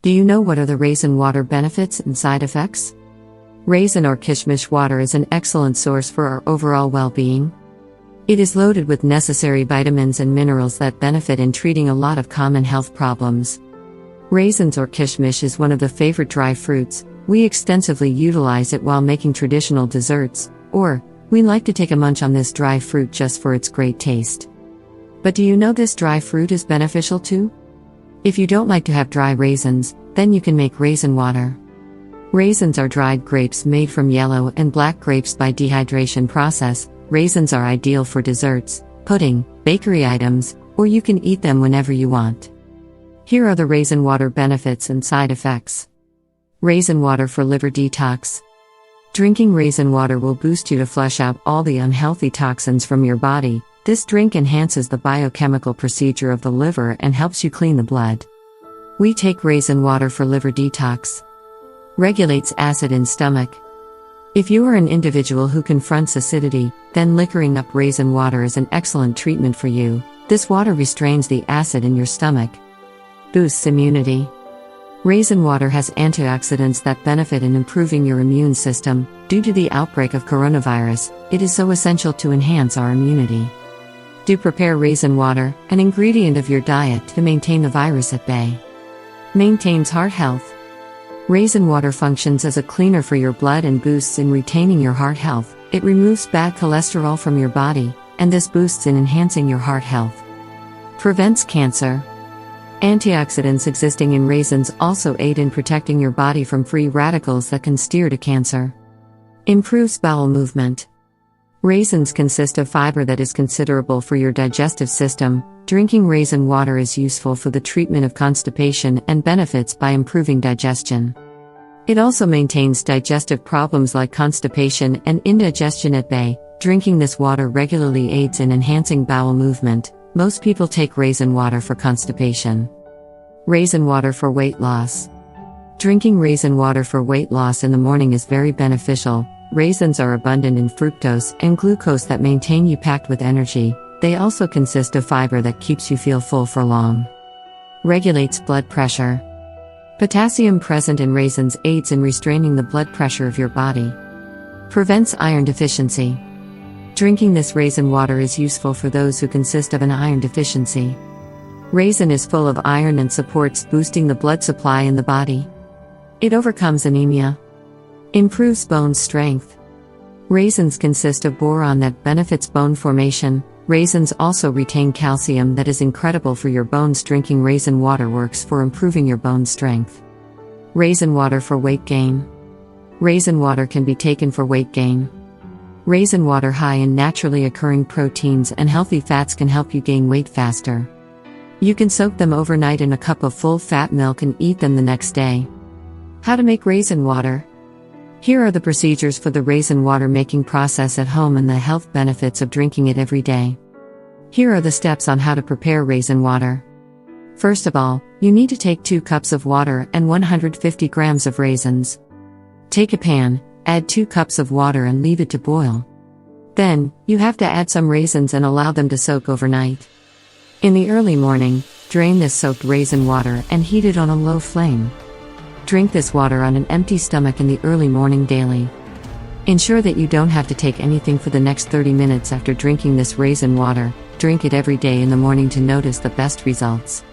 Do you know what are the raisin water benefits and side effects? Raisin or kishmish water is an excellent source for our overall well-being. It is loaded with necessary vitamins and minerals that benefit in treating a lot of common health problems. Raisins or kishmish is one of the favorite dry fruits. We extensively utilize it while making traditional desserts, or we like to take a munch on this dry fruit just for its great taste. But do you know this dry fruit is beneficial too? If you don't like to have dry raisins, then you can make raisin water. Raisins are dried grapes made from yellow and black grapes by dehydration process. Raisins are ideal for desserts, pudding, bakery items, or you can eat them whenever you want. Here are the raisin water benefits and side effects. Raisin water for liver detox. Drinking raisin water will boost you to flush out all the unhealthy toxins from your body. This drink enhances the biochemical procedure of the liver and helps you clean the blood. We take raisin water for liver detox. Regulates acid in stomach. If you are an individual who confronts acidity, then liquoring up raisin water is an excellent treatment for you. This water restrains the acid in your stomach. Boosts immunity. Raisin water has antioxidants that benefit in improving your immune system. Due to the outbreak of coronavirus, it is so essential to enhance our immunity. Do prepare raisin water, an ingredient of your diet to maintain the virus at bay. Maintains heart health. Raisin water functions as a cleaner for your blood and boosts in retaining your heart health. It removes bad cholesterol from your body, and this boosts in enhancing your heart health. Prevents cancer. Antioxidants existing in raisins also aid in protecting your body from free radicals that can steer to cancer. Improves bowel movement. Raisins consist of fiber that is considerable for your digestive system. Drinking raisin water is useful for the treatment of constipation and benefits by improving digestion. It also maintains digestive problems like constipation and indigestion at bay. Drinking this water regularly aids in enhancing bowel movement. Most people take raisin water for constipation. Raisin water for weight loss. Drinking raisin water for weight loss in the morning is very beneficial. Raisins are abundant in fructose and glucose that maintain you packed with energy. They also consist of fiber that keeps you feel full for long. Regulates blood pressure. Potassium present in raisins aids in restraining the blood pressure of your body. Prevents iron deficiency. Drinking this raisin water is useful for those who consist of an iron deficiency. Raisin is full of iron and supports boosting the blood supply in the body. It overcomes anemia. Improves bone strength. Raisins consist of boron that benefits bone formation. Raisins also retain calcium that is incredible for your bones. Drinking raisin water works for improving your bone strength. Raisin water for weight gain. Raisin water can be taken for weight gain. Raisin water high in naturally occurring proteins and healthy fats can help you gain weight faster. You can soak them overnight in a cup of full-fat milk and eat them the next day. How to make raisin water. Here are the procedures for the raisin water making process at home and the health benefits of drinking it every day. Here are the steps on how to prepare raisin water. First of all, you need to take 2 cups of water and 150 grams of raisins. Take a pan, add 2 cups of water and leave it to boil. Then, you have to add some raisins and allow them to soak overnight. In the early morning, drain this soaked raisin water and heat it on a low flame. Drink this water on an empty stomach in the early morning daily. Ensure that you don't have to take anything for the next 30 minutes after drinking this raisin water. Drink it every day in the morning to notice the best results.